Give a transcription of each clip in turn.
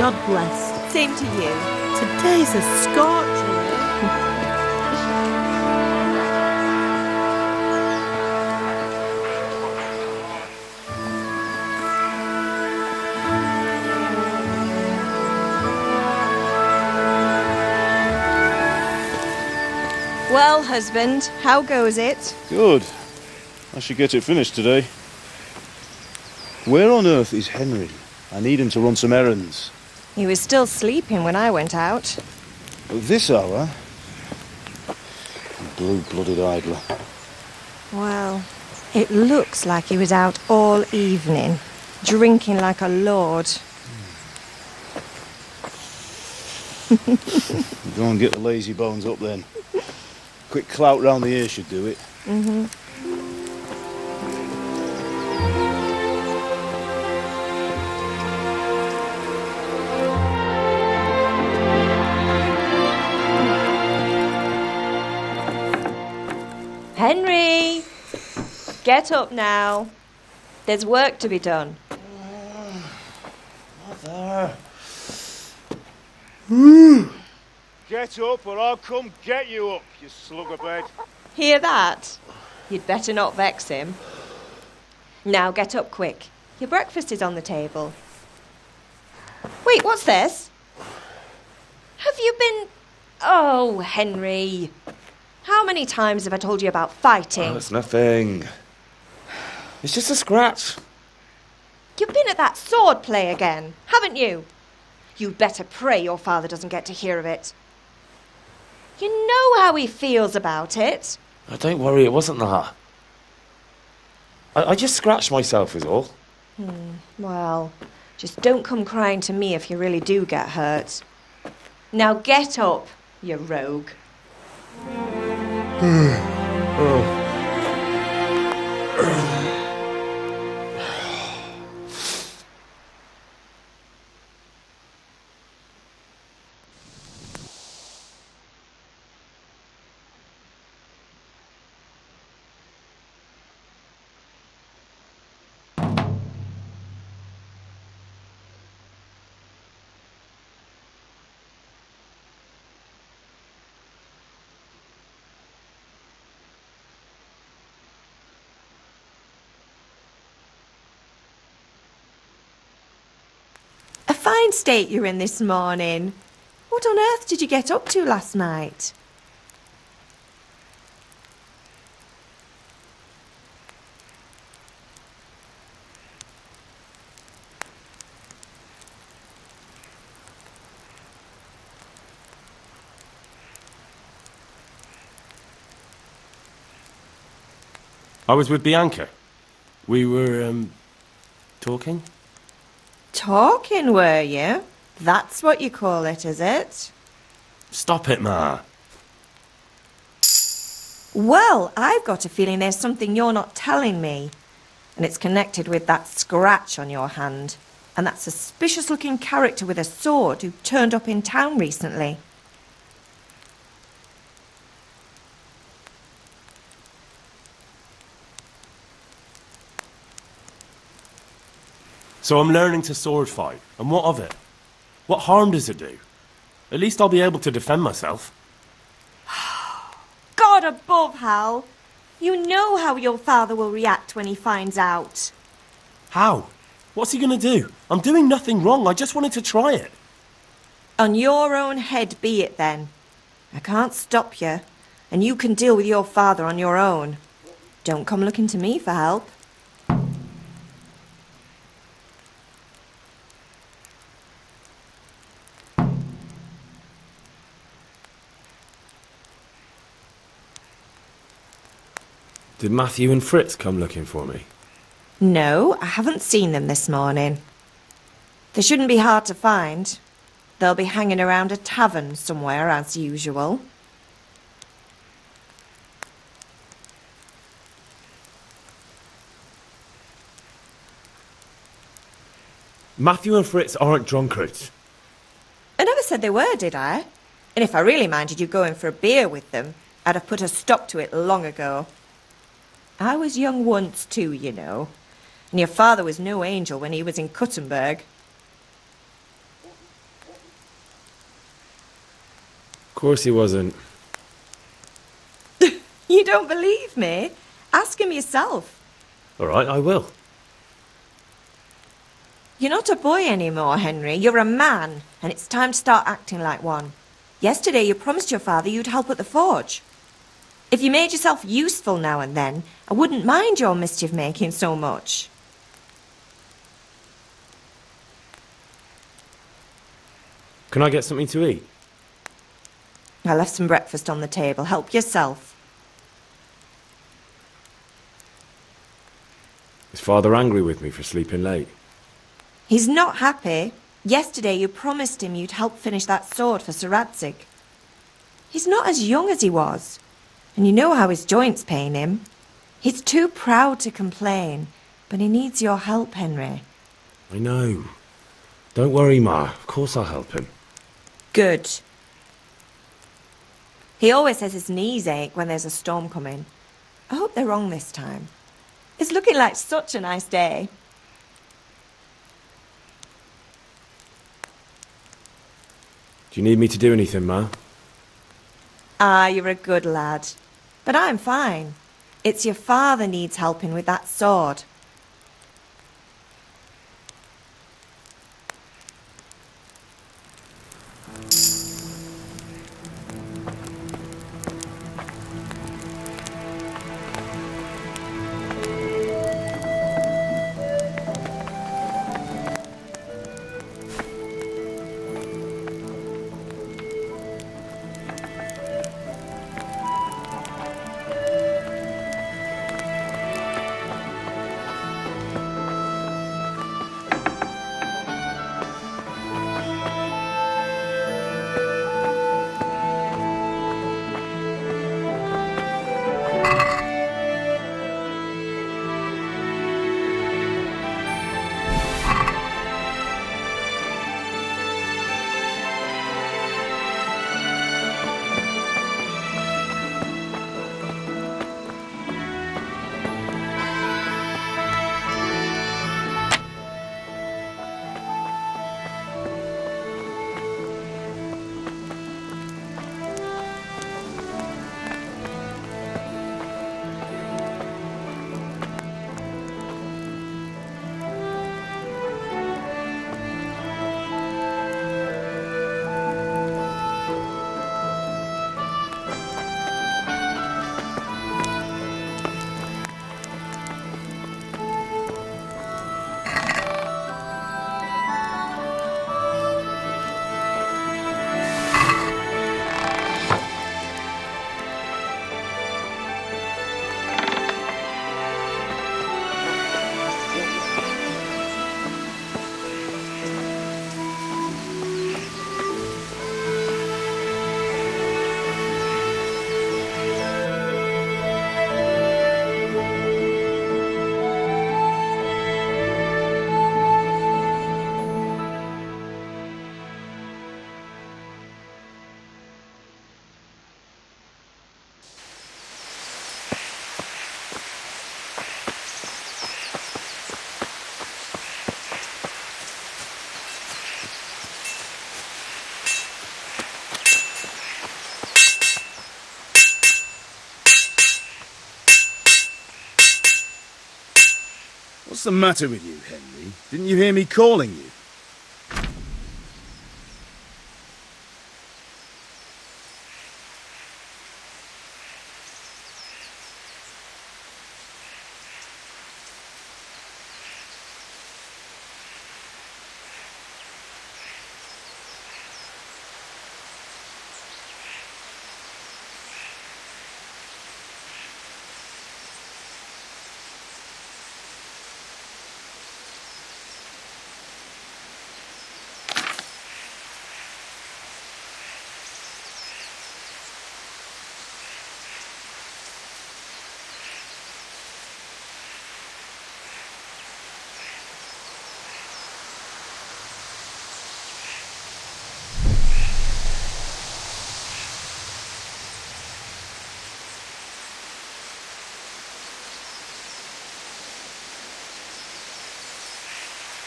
God bless. Same to you. Today's a scorcher. Well, husband, how goes it? Good. I should get it finished today. Where on earth is Henry? I need him to run some errands. He was still sleeping when I went out. At this hour? Blue-blooded idler. Well, it looks like he was out all evening, drinking like a lord. Go and get the lazy bones up then. Quick clout round the ear should do it. Mm-hmm. Henry! Get up now. There's work to be done. Mother. Get up or I'll come get you up, you slugabed. Hear that? You'd better not vex him. Now get up quick. Your breakfast is on the table. Wait, what's this? Have you been... Oh, Henry. How many times have I told you about fighting? Oh, it's nothing. It's just a scratch. You've been at that sword play again, haven't you? You'd better pray your father doesn't get to hear of it. You know how he feels about it. Oh, don't worry, it wasn't that. I just scratched myself is all. Well, just don't come crying to me if you really do get hurt. Now get up, you rogue. A fine state you're in this morning. What on earth did you get up to last night? I was with Bianca. We were, talking? Talking, were you? That's what you call it, is it? Stop it, Ma. Well, I've got a feeling there's something you're not telling me. And it's connected with that scratch on your hand. And that suspicious-looking character with a sword who turned up in town recently. So I'm learning to sword fight. And what of it? What harm does it do? At least I'll be able to defend myself. God above, Hal! You know how your father will react when he finds out. How? What's he gonna do? I'm doing nothing wrong. I just wanted to try it. On your own head be it then. I can't stop you, and you can deal with your father on your own. Don't come looking to me for help. Did Matthew and Fritz come looking for me? No, I haven't seen them this morning. They shouldn't be hard to find. They'll be hanging around a tavern somewhere as usual. Matthew and Fritz aren't drunkards. I never said they were, did I? And if I really minded you going for a beer with them, I'd have put a stop to it long ago. I was young once too, you know. And your father was no angel when he was in Kuttenberg. Of course he wasn't. You don't believe me? Ask him yourself. All right, I will. You're not a boy anymore, Henry. You're a man, and it's time to start acting like one. Yesterday you promised your father you'd help at the forge. If you made yourself useful now and then, I wouldn't mind your mischief-making so much. Can I get something to eat? I left some breakfast on the table. Help yourself. Is father angry with me for sleeping late? He's not happy. Yesterday you promised him you'd help finish that sword for Sir Radzig. He's not as young as he was, and you know how his joints pain him. He's too proud to complain, but he needs your help, Henry. I know. Don't worry, Ma. Of course I'll help him. Good. He always says his knees ache when there's a storm coming. I hope they're wrong this time. It's looking like such a nice day. Do you need me to do anything, Ma? Ah, you're a good lad. But I'm fine. It's your father needs helping with that sword. What's the matter with you, Henry? Didn't you hear me calling you?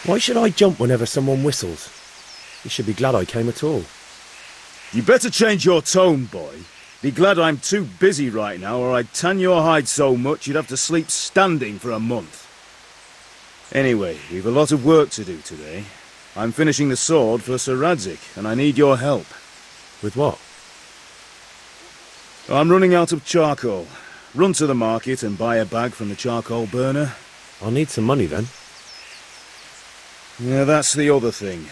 Why should I jump whenever someone whistles? You should be glad I came at all. You better change your tone, boy. Be glad I'm too busy right now, or I'd tan your hide so much you'd have to sleep standing for a month. Anyway, we've a lot of work to do today. I'm finishing the sword for Sir Radzig, and I need your help. With what? I'm running out of charcoal. Run to the market and buy a bag from the charcoal burner. I'll need some money then. Yeah, that's the other thing.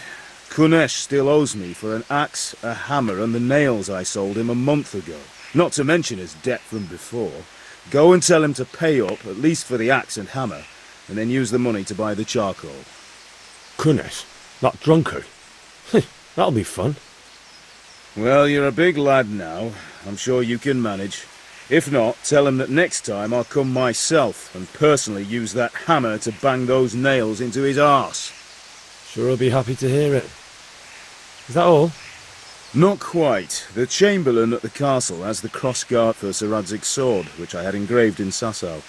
Kunesh still owes me for an axe, a hammer, and the nails I sold him a month ago. Not to mention his debt from before. Go and tell him to pay up, at least for the axe and hammer, and then use the money to buy the charcoal. Kunesh? That drunkard? That'll be fun. Well, you're a big lad now. I'm sure you can manage. If not, tell him that next time I'll come myself and personally use that hammer to bang those nails into his arse. Sure I'll be happy to hear it. Is that all? Not quite. The Chamberlain at the castle has the crossguard for Sir Radzig's sword, which I had engraved in Sasau.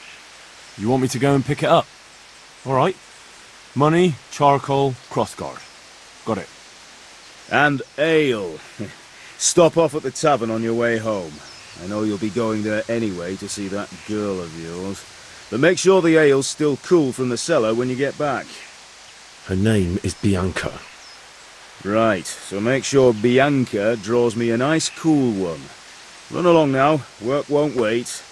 You want me to go and pick it up? All right. Money, charcoal, crossguard. Got it. And ale. Stop off at the tavern on your way home. I know you'll be going there anyway to see that girl of yours. But make sure the ale's still cool from the cellar when you get back. Her name is Bianca. Right, so make sure Bianca draws me a nice cool one. Run along now, work won't wait.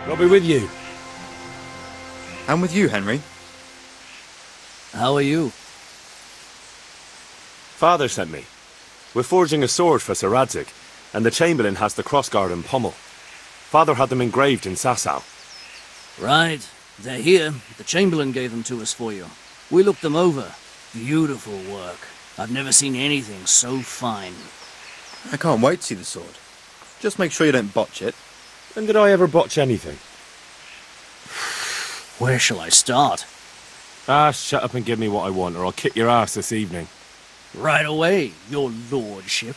I'll be with you. I'm with you, Henry. How are you? Father sent me. We're forging a sword for Sir Radzig, and the Chamberlain has the crossguard and pommel. Father had them engraved in Sasau. Right. They're here. The Chamberlain gave them to us for you. We looked them over. Beautiful work. I've never seen anything so fine. I can't wait to see the sword. Just make sure you don't botch it. When did I ever botch anything? Where shall I start? Shut up and give me what I want, or I'll kick your ass this evening. Right away, your lordship.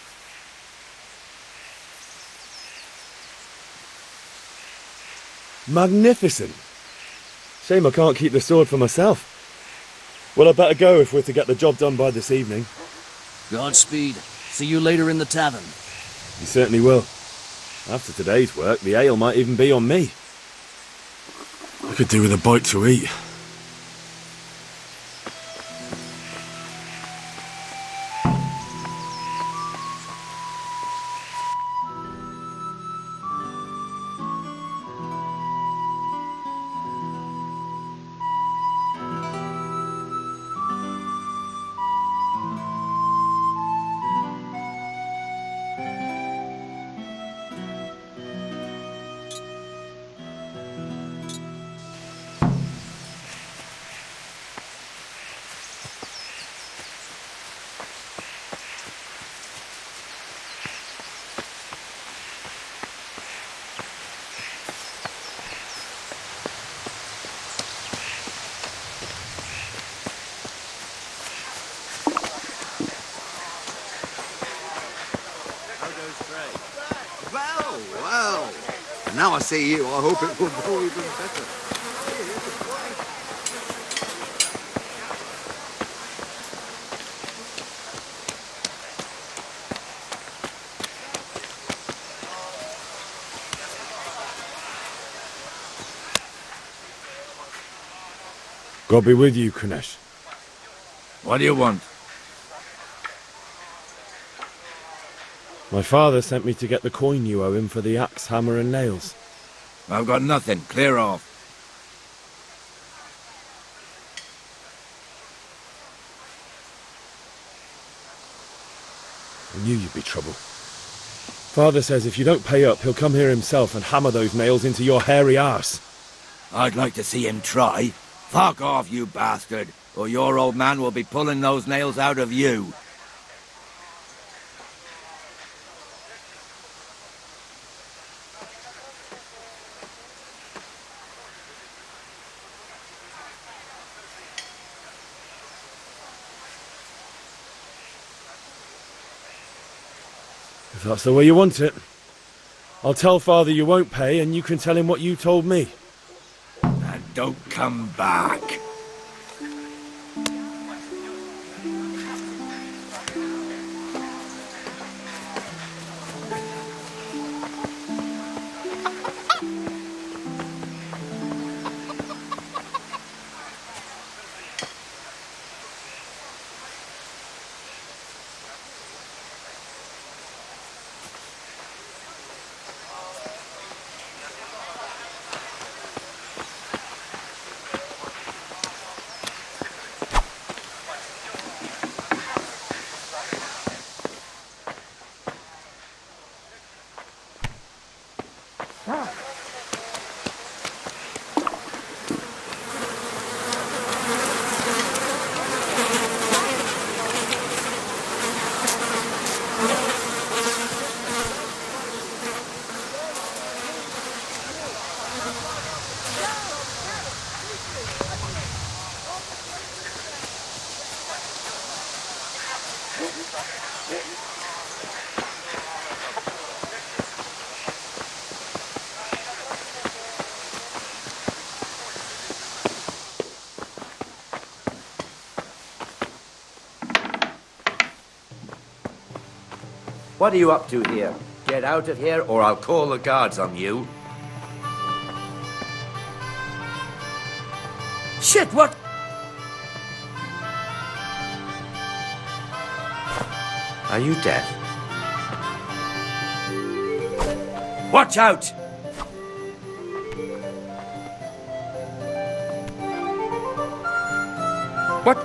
Magnificent. Shame I can't keep the sword for myself. Well, I better go if we're to get the job done by this evening. Godspeed. See you later in the tavern. You certainly will. After today's work, the ale might even be on me. I could do with a bite to eat. Well, and now I see you, I hope it will go even better. God be with you, Kunesh. What do you want? My father sent me to get the coin you owe him for the axe, hammer and nails. I've got nothing. Clear off. I knew you'd be trouble. Father says if you don't pay up, he'll come here himself and hammer those nails into your hairy arse. I'd like to see him try. Fuck off, you bastard, or your old man will be pulling those nails out of you. If that's the way you want it, I'll tell Father you won't pay and you can tell him what you told me. And don't come back. What are you up to here? Get out of here or I'll call the guards on you. Shit, what? Are you deaf? Watch out! What?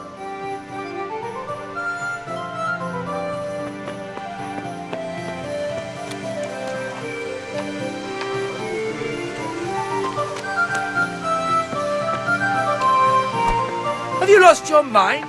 Have you lost your mind?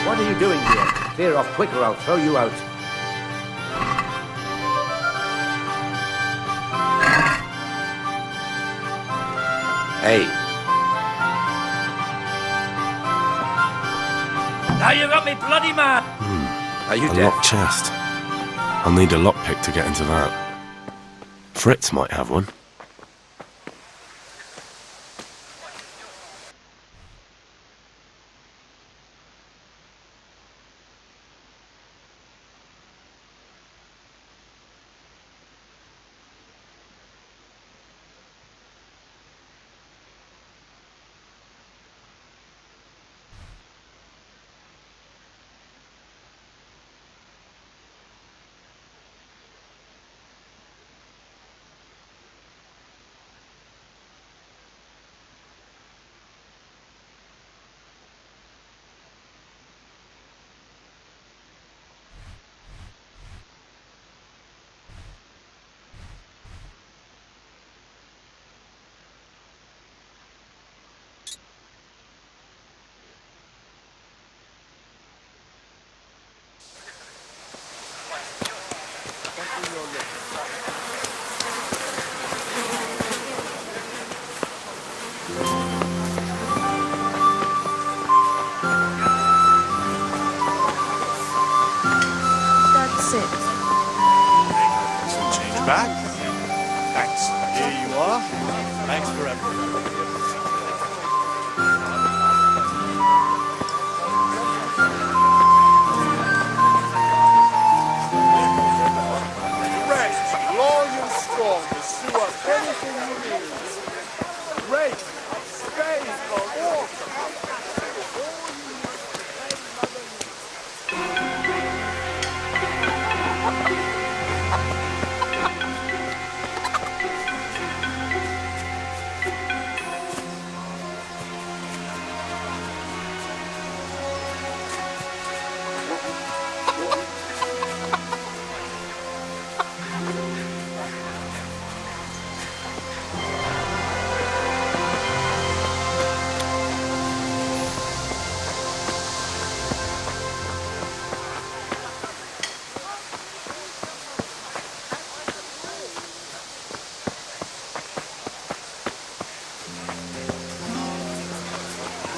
What are you doing here? Clear off quick or I'll throw you out. Hey. Now you got me bloody mad! Are you A deaf? locked chest. I'll need a lockpick to get into that. Fritz might have one. back. Thanks. Here you are. Thanks for everything. Loyal, strong, pursue up anything you need. Rape, spade, or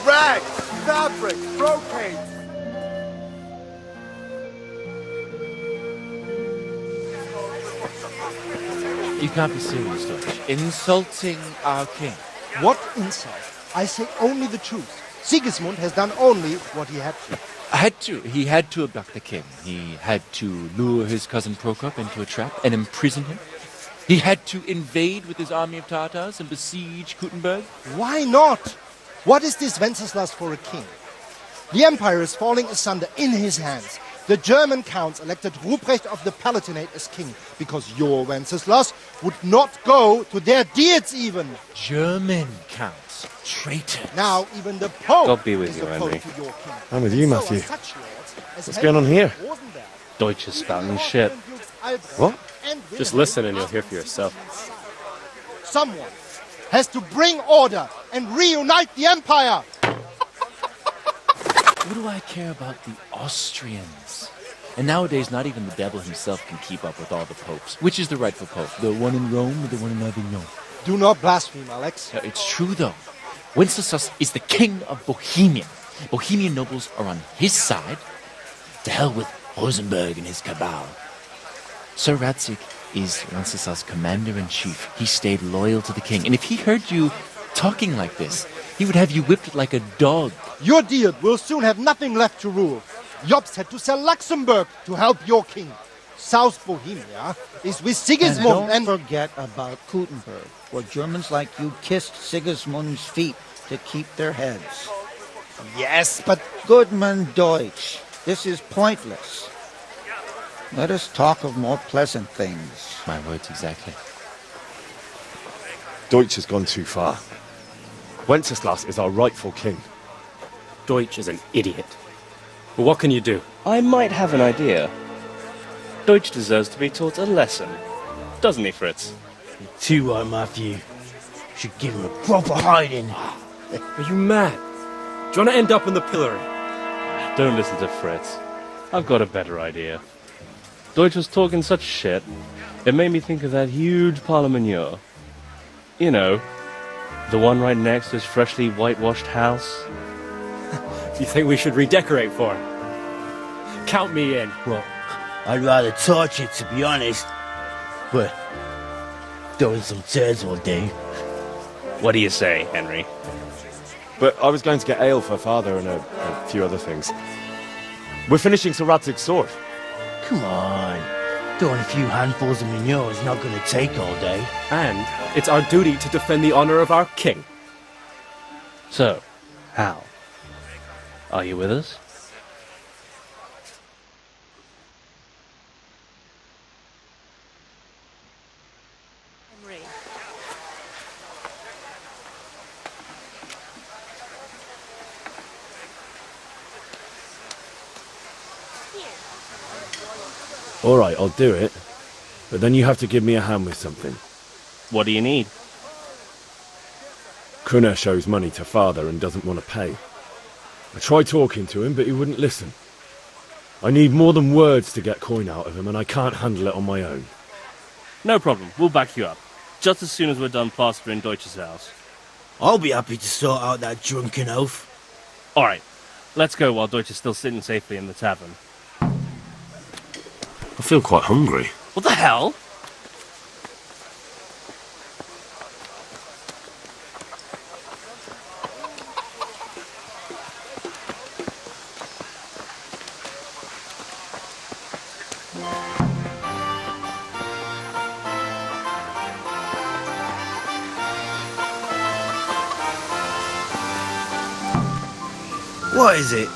rags, fabric, brocade. You can't be serious, Deutsch. Insulting our king. What insult? I say only the truth. Sigismund has done only what he had to. He had to abduct the king. He had to lure his cousin Prokop into a trap and imprison him. He had to invade with his army of Tartars and besiege Kuttenberg. Why not? What is this Wenceslas for a king? The empire is falling asunder in his hands. The German counts elected Ruprecht of the Palatinate as king because your Wenceslas would not go to their deeds even. German counts. Traitor. Now even the Pope God be with is you, opposed Henry. to your king. I'm with you, So Matthew. are such lords as What's going on here? Rosenberg, Deutsch is spouting shit. Albrecht, What? and Just Wilhelm listen and you'll hear for yourself. Someone has to bring order and reunite the empire. What do I care about the Austrians? And nowadays, not even the devil himself can keep up with all the popes. Which is the rightful pope? The one in Rome or the one in Avignon? Do not blaspheme, Alex. It's true, though. Wenceslas is the king of Bohemia. Bohemian nobles are on his side. To hell with Rosenberg and his cabal. Sir Radzig is Wenceslas' commander-in-chief. He stayed loyal to the king. And if he heard you talking like this, he would have you whipped like a dog. Your deed will soon have nothing left to rule. Jobst had to sell Luxembourg to help your king. South Bohemia is with Sigismund and don't forget about Kuttenberg, where Germans like you kissed Sigismund's feet to keep their heads. Yes, but Goodman Deutsch, this is pointless. Let us talk of more pleasant things. My words exactly. Deutsch has gone too far. Wenceslas is our rightful king. Deutsch is an idiot. But what can you do? I might have an idea. Deutsch deserves to be taught a lesson. Doesn't he, Fritz? Too right, Matthew. Should give him a proper hiding. Are you mad? Do you want to end up in the pillory? Don't listen to Fritz. I've got a better idea. Deutsch was talking such shit, it made me think of that huge parliament. You know, the one right next to his freshly whitewashed house. You think we should redecorate for him? Count me in. Well, I'd rather torch it, to be honest. But throwing some turds will do. What do you say, Henry? But I was going to get ale for father and a few other things. We're finishing Sir Radzig's sword. Come on. Throwing a few handfuls of manure is not going to take all day. And it's our duty to defend the honor of our king. So, Hal, are you with us? All right, I'll do it. But then you have to give me a hand with something. What do you need? Kruna shows money to father and doesn't want to pay. I tried talking to him, but he wouldn't listen. I need more than words to get coin out of him, and I can't handle it on my own. No problem, we'll back you up. Just as soon as we're done plastering Deutsch's house. I'll be happy to sort out that drunken oaf. Alright, let's go while Deutsch is still sitting safely in the tavern. I feel quite hungry. What the hell? What is it?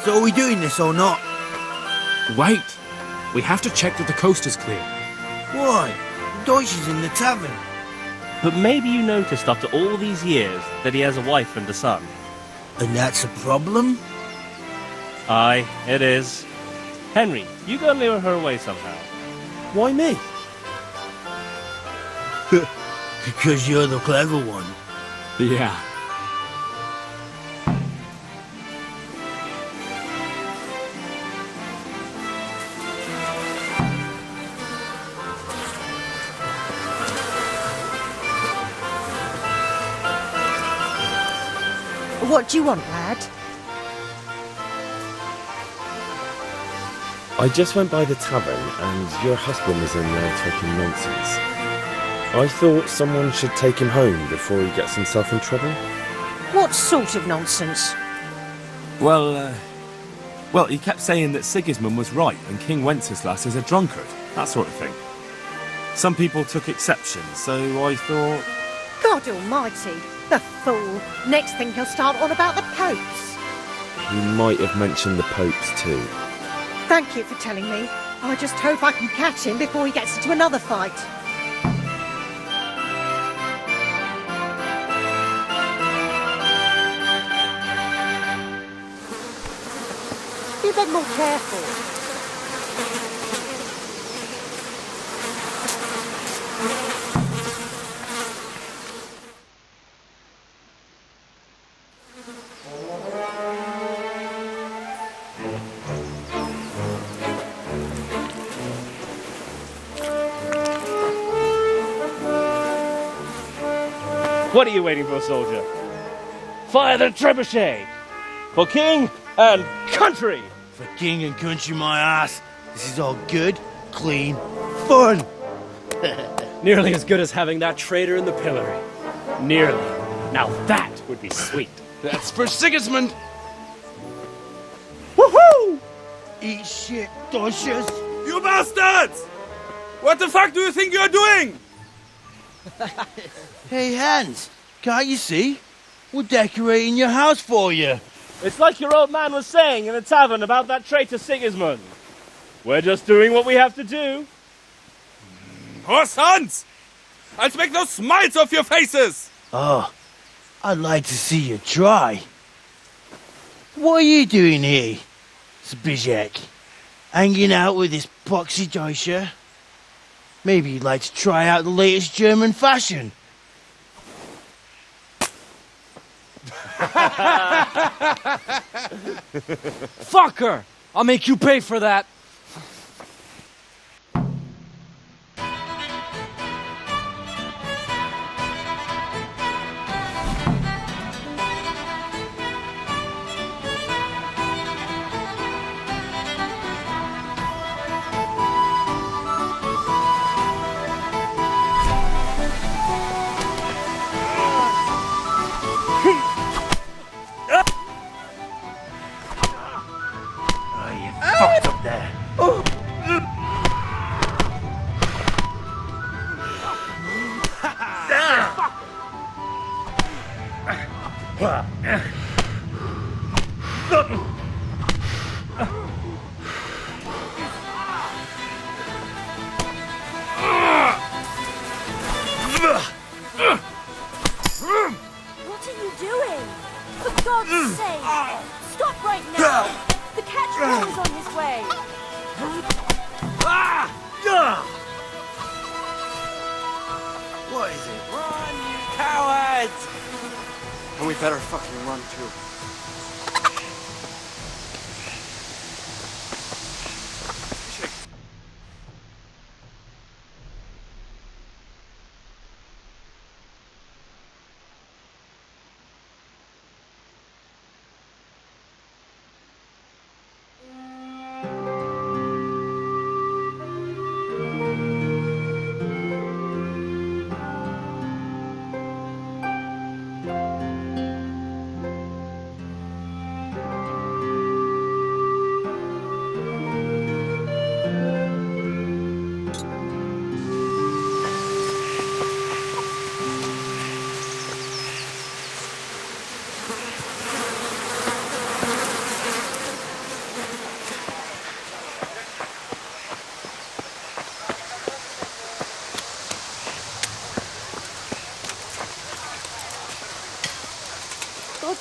So are we doing this or not? Wait! We have to check that the coast is clear. Why? Deutsch is in the tavern. But maybe you noticed after all these years that he has a wife and a son. And that's a problem? Aye, it is. Henry, you go and lure her away somehow. Why me? Because you're the clever one. Yeah. What do you want, lad? I just went by the tavern and your husband was in there talking nonsense. I thought someone should take him home before he gets himself in trouble. What sort of nonsense? Well, he kept saying that Sigismund was right and King Wenceslas is a drunkard, that sort of thing. Some people took exception, so I thought... God almighty, the fool. Next thing he'll start on about the popes. He might have mentioned the popes too. Thank you for telling me. I just hope I can catch him before he gets into another fight. Be a bit more careful. What are you waiting for, soldier? Fire the trebuchet! For king and country! For king and country, my ass. This is all good, clean, fun. Nearly as good as having that traitor in the pillory. Nearly. Now that would be sweet. That's for Sigismund. Woohoo! Eat shit, Deutsches. You bastards! What the fuck do you think you're doing? Hey, Hans, can't you see? We're decorating your house for you. It's like your old man was saying in the tavern about that traitor Sigismund. We're just doing what we have to do. Oh, sons! I'll make those smiles off your faces! Oh, I'd like to see you try. What are you doing here, Zbigniew? Hanging out with this poxy Deutscher? Maybe you'd like to try out the latest German fashion. Fucker! I'll make you pay for that. Fucked up there. What are you doing? For God's sake! Stop right now! The catch is on his way! What is it? Run, you cowards! And we better fucking run too.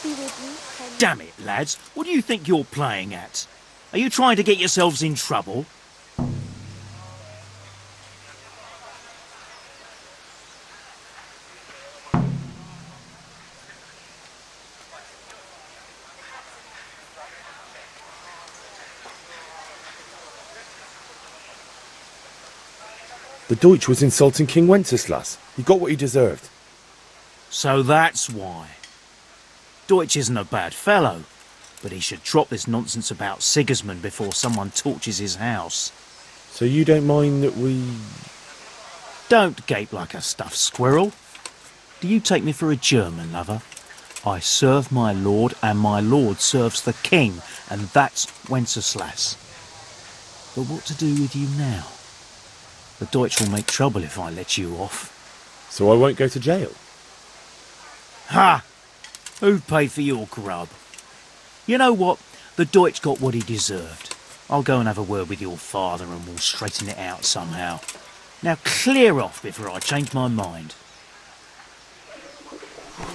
be with you, Henry. Damn it, lads. What do you think you're playing at? Are you trying to get yourselves in trouble? The Deutsch was insulting King Wenceslas. He got what he deserved. So that's why. Deutsch isn't a bad fellow, but he should drop this nonsense about Sigismund before someone torches his house. So you don't mind that we... Don't gape like a stuffed squirrel. Do you take me for a German, lover? I serve my lord, and my lord serves the king, and that's Wenceslas. But what to do with you now? The Deutsch will make trouble if I let you off. So I won't go to jail? Ha! Who'd pay for your grub? You know what? The Deutsch got what he deserved. I'll go and have a word with your father and we'll straighten it out somehow. Now clear off before I change my mind.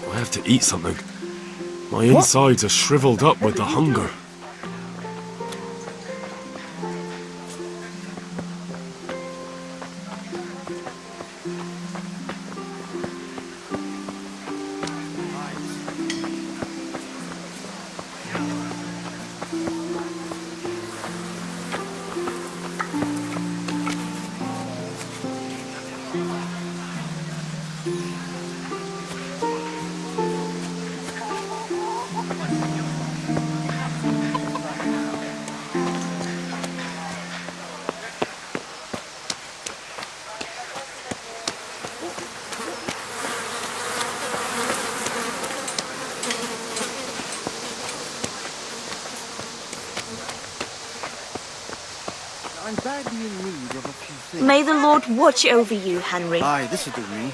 I have to eat something. My insides are shriveled up with the hunger. I'm badly in need of a few things. May the Lord watch over you, Henry. Aye, this'll do me.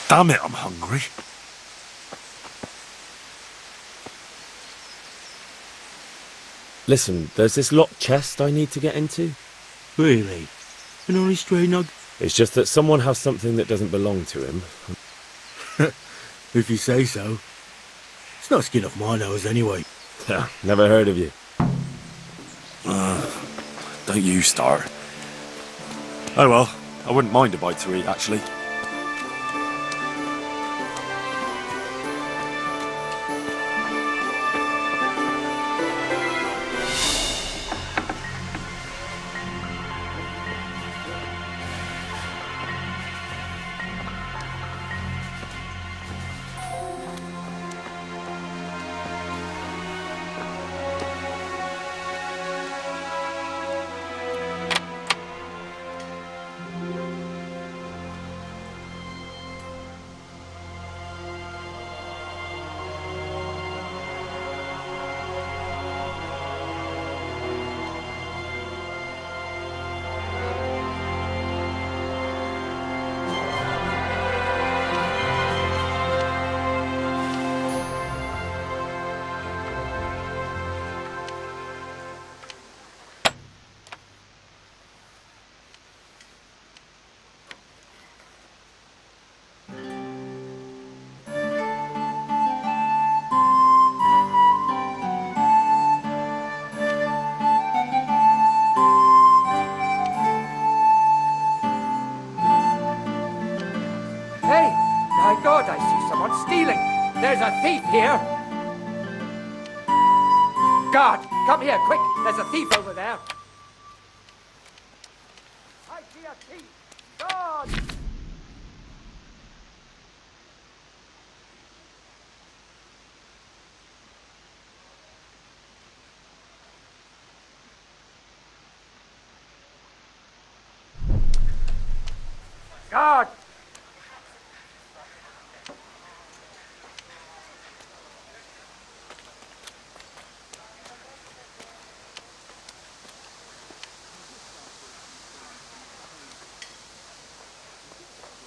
Damn it, I'm hungry. Listen, there's this locked chest I need to get into. Really? An honest stray nug? It's just that someone has something that doesn't belong to him. If you say so. It's not skin off my nose anyway. Never heard of you. Don't you start. Oh well, I wouldn't mind a bite to eat, actually. My God, I see someone stealing. There's a thief here. Guard, come here, quick. There's a thief over there. I see a thief. Guard! Guard!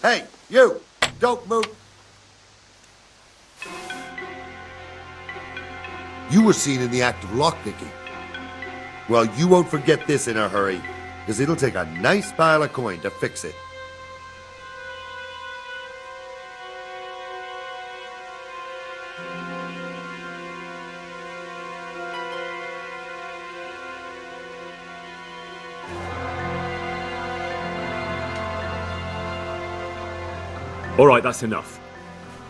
Hey, you! Don't move! You were seen in the act of lockpicking. Well, you won't forget this in a hurry, because it'll take a nice pile of coin to fix it. All right, that's enough.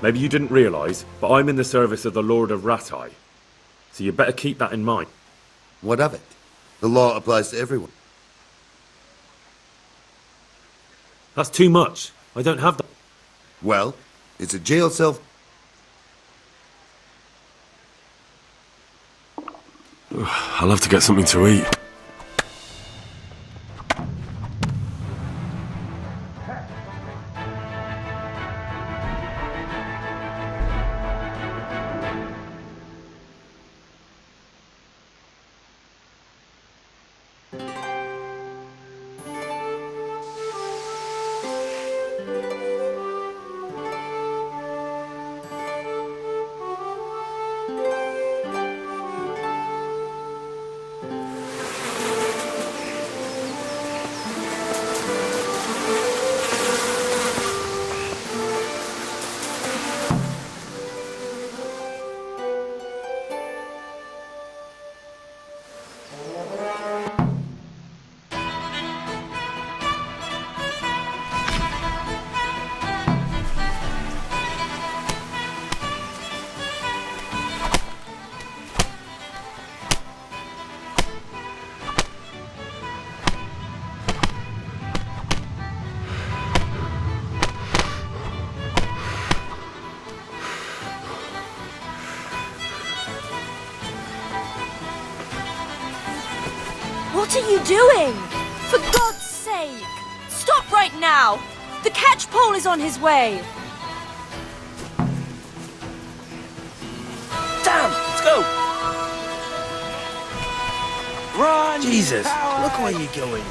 Maybe you didn't realise, but I'm in the service of the Lord of Ratai. So you better keep that in mind. What of it? The law applies to everyone. That's too much. I don't have that. Well, it's a jail cell. I'll have to get something to eat. What are you doing? For God's sake! Stop right now! The catch pole is on his way! Damn! Let's go! Run! Jesus! Look where you're going.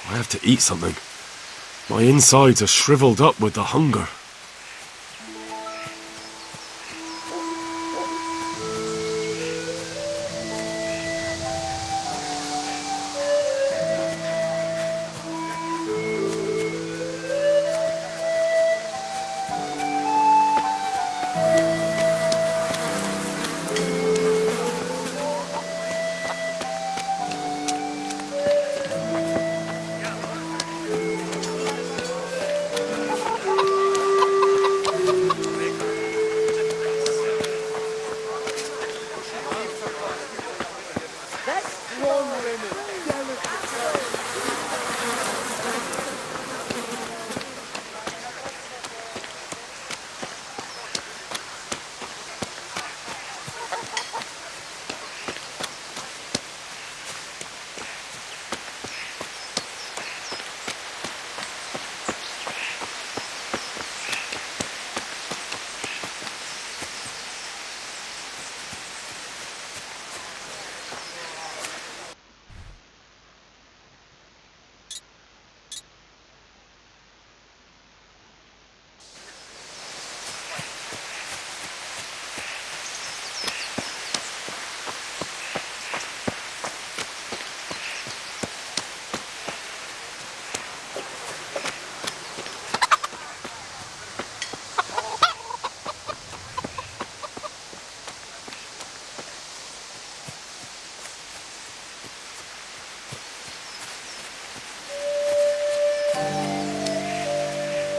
I have to eat something. My insides are shriveled up with the hunger.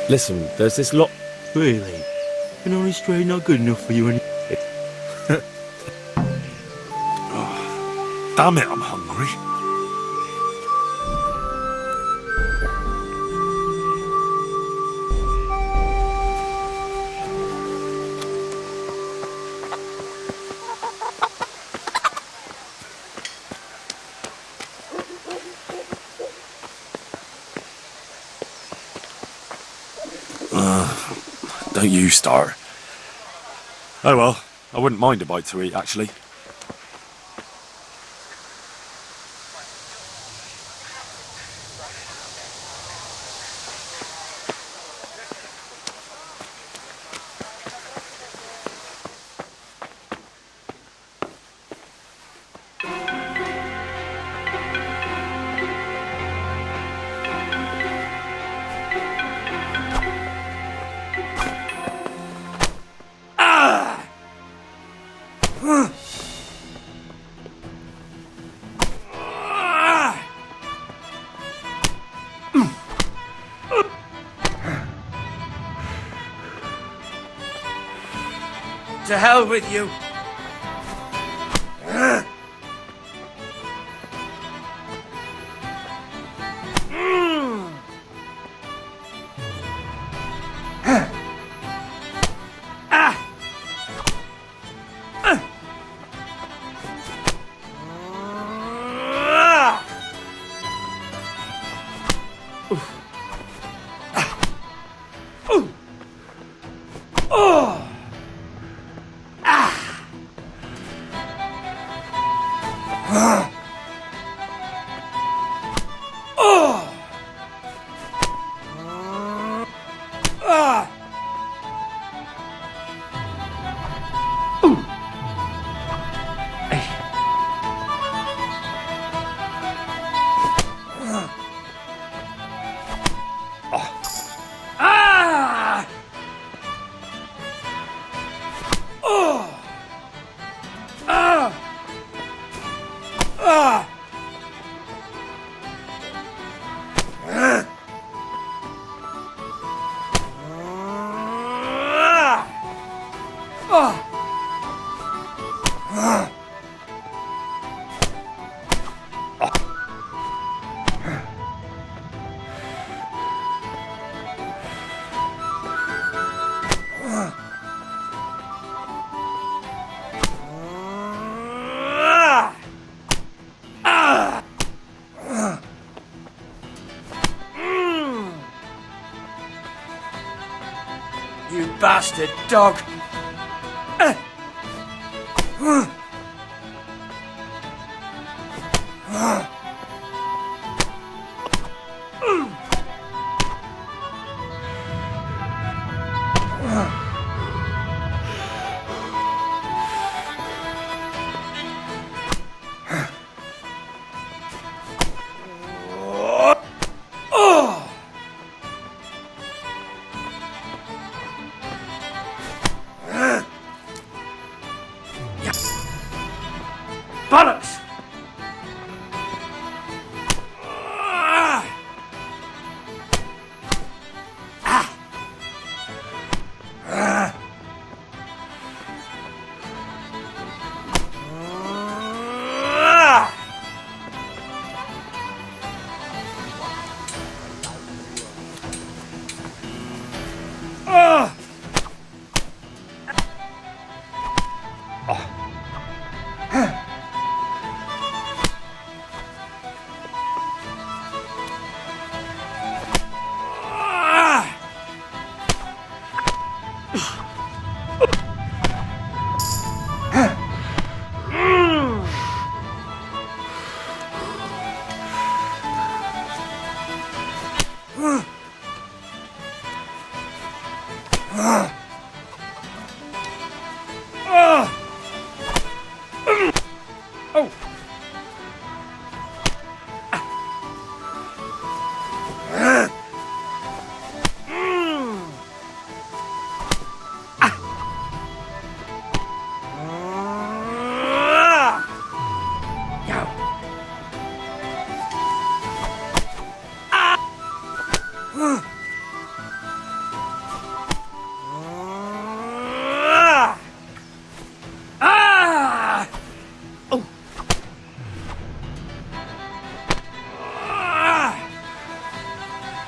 Listen, there's this lot... Really? An honest trade not good enough for you any... Oh, damn it, I'm hungry. don't you start. Oh well, I wouldn't mind a bite to eat, actually. To hell with you! You bastard dog! Bollocks!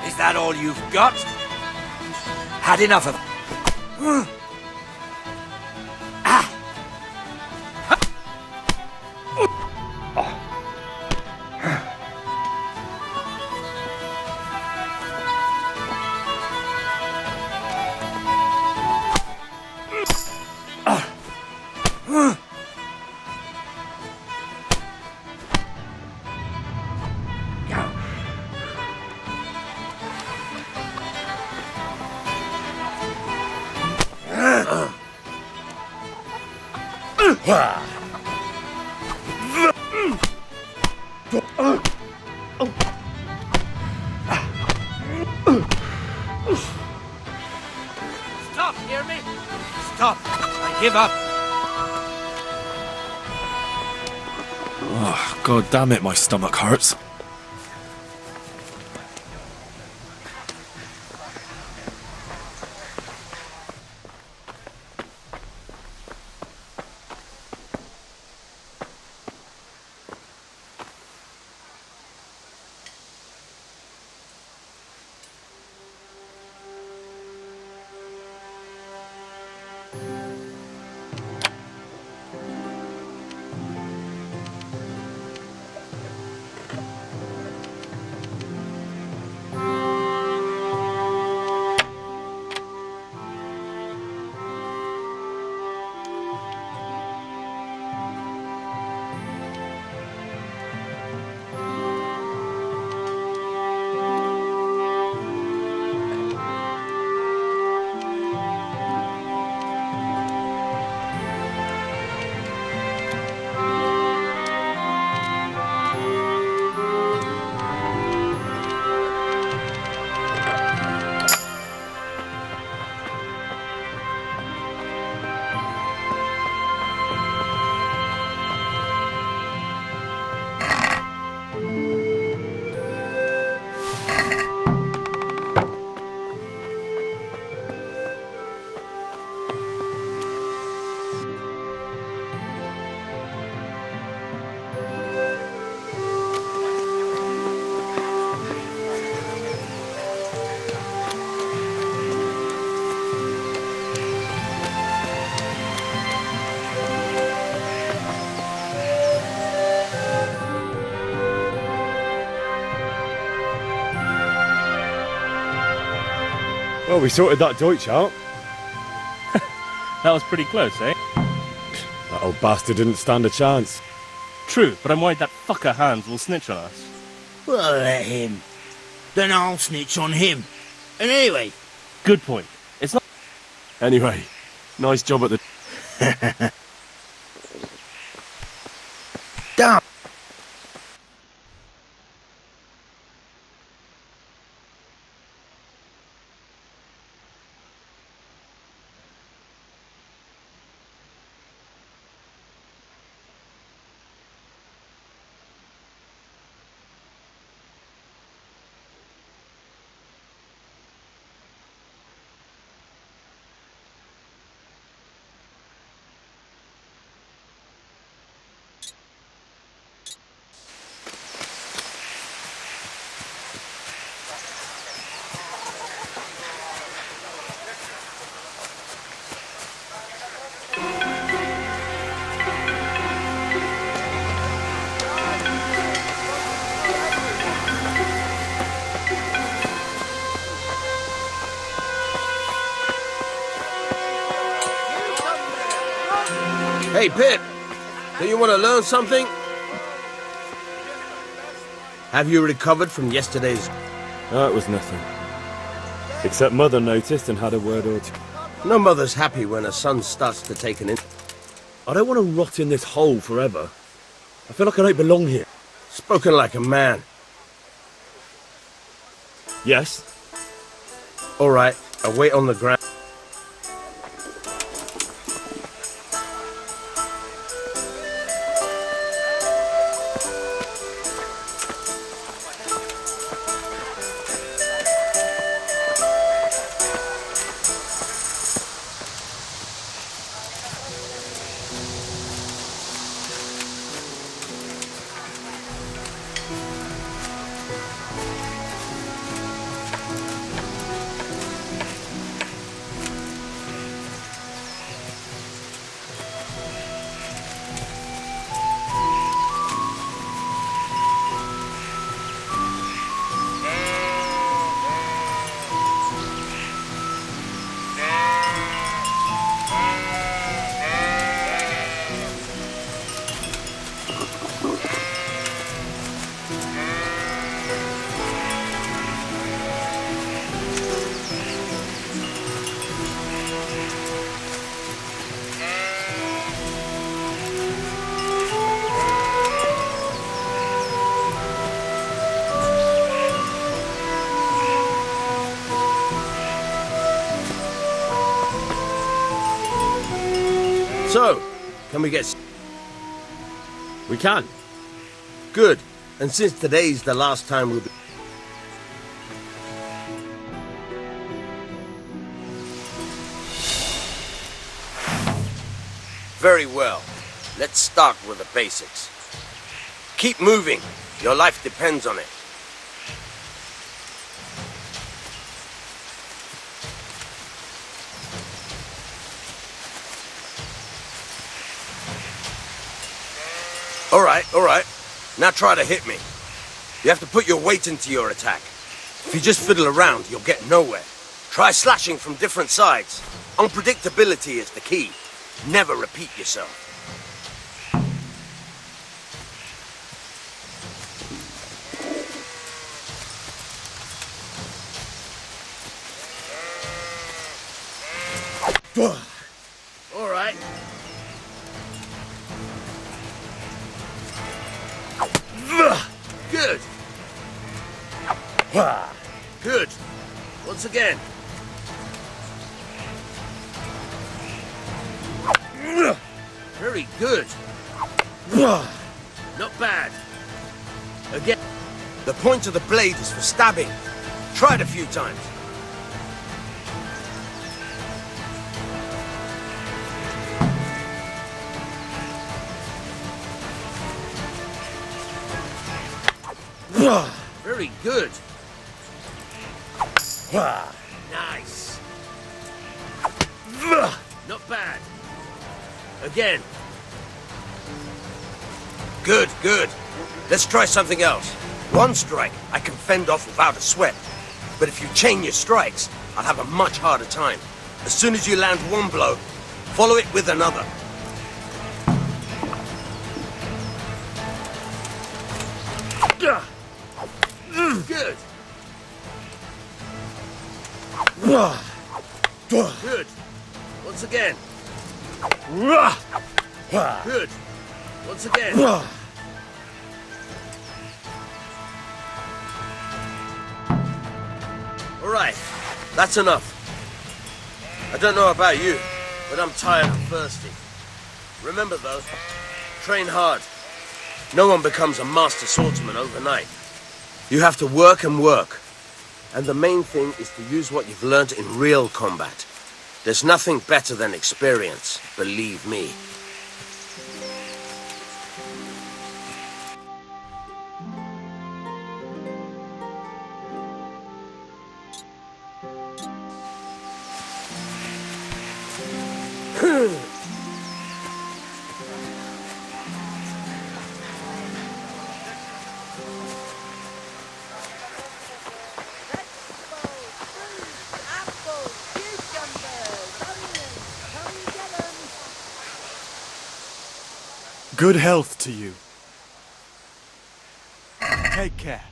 Is that all you've got? Had enough of... Stop, hear me? Stop. I give up. Oh, God damn it, my stomach hurts. Well, we sorted that Deutsch out. That was pretty close, eh? That old bastard didn't stand a chance. True, but I'm worried that fucker Hans will snitch on us. Well, let him. Then I'll snitch on him. And anyway... Good point. It's not... Anyway, nice job at the... Damn! Hey, Pip. Do you want to learn something? Have you recovered from yesterday's... No, it was nothing. Except Mother noticed and had a word or two. No mother's happy when a son starts to take an I don't want to rot in this hole forever. I feel like I don't belong here. Spoken like a man. Yes? All right, I'll wait on the ground. So, can we get... We can. Good. And since today's the last time we'll be... Very well. Let's start with the basics. Keep moving. Your life depends on it. All right. Now try to hit me. You have to put your weight into your attack. If you just fiddle around, you'll get nowhere. Try slashing from different sides. Unpredictability is the key. Never repeat yourself. All right. Good. Good. Once again. Very good. Not bad. Again. The point of the blade is for stabbing. Try it a few times. Very good. Nice. Not bad. Again. Good. Let's try something else. One strike I can fend off without a sweat. But if you chain your strikes, I'll have a much harder time. As soon as you land one blow, follow it with another. Good. Good. Once again. Good. Once again. All right. That's enough. I don't know about you, but I'm tired and thirsty. Remember though, train hard. No one becomes a master swordsman overnight. You have to work and work. And the main thing is to use what you've learned in real combat. There's nothing better than experience, believe me. Good health to you. Take care.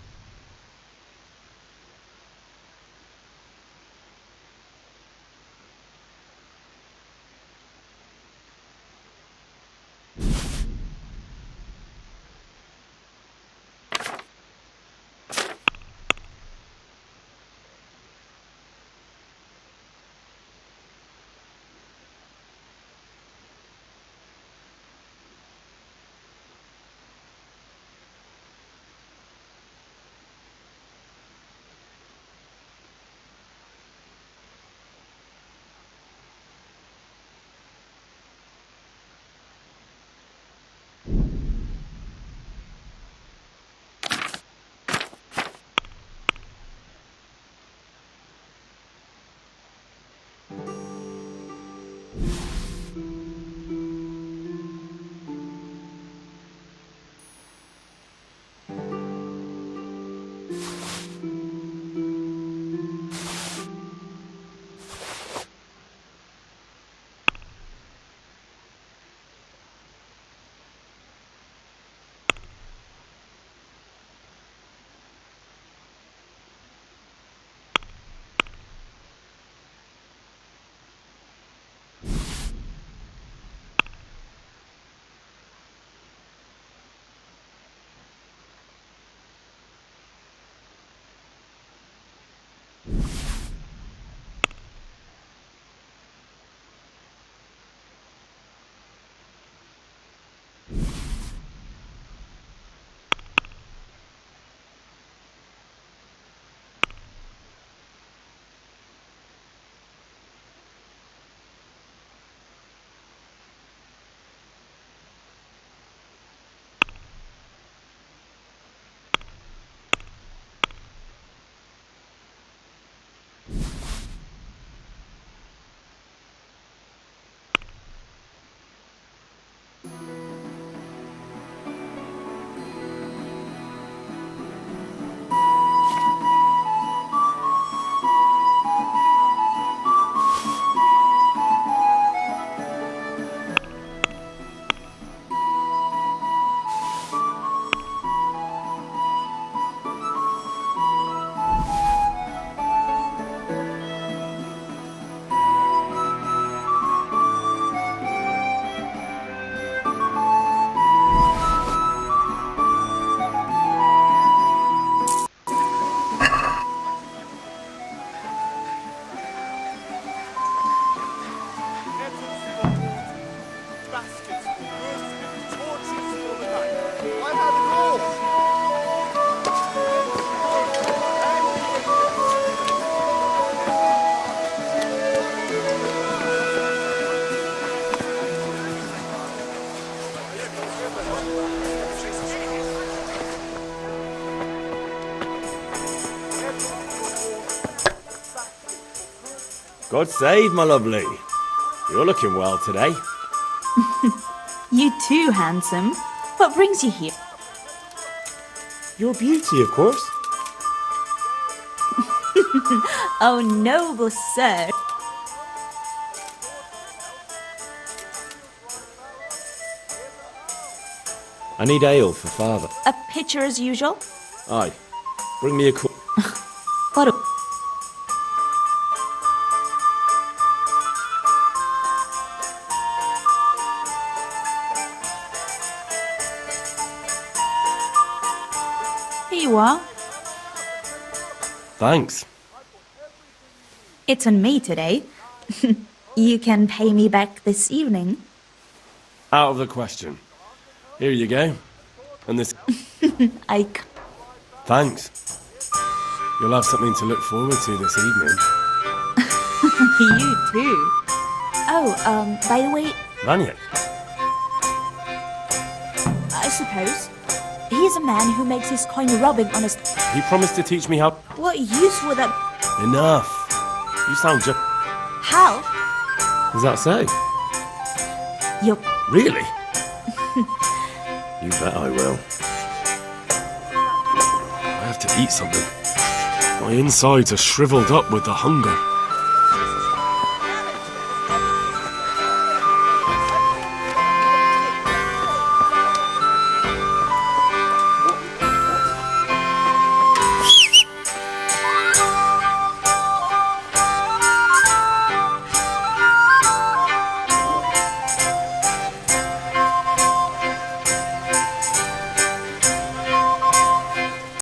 God save, my lovely. You're looking well today. You too, handsome. What brings you here? Your beauty, of course. Oh, noble sir. I need ale for father. A pitcher as usual? Aye. Bring me a cup. What a... Here you are. Thanks. It's on me today. You can pay me back this evening. Out of the question. Here you go. And this... Thanks. You'll have something to look forward to this evening. You too. Oh, by the way... Vanya? I suppose. He's a man who makes his coin rubbing on his... He promised to teach me how... What use would that... Enough. You sound just... How? Does that so? You're... Really? You bet I will. I have to eat something. My insides are shriveled up with the hunger.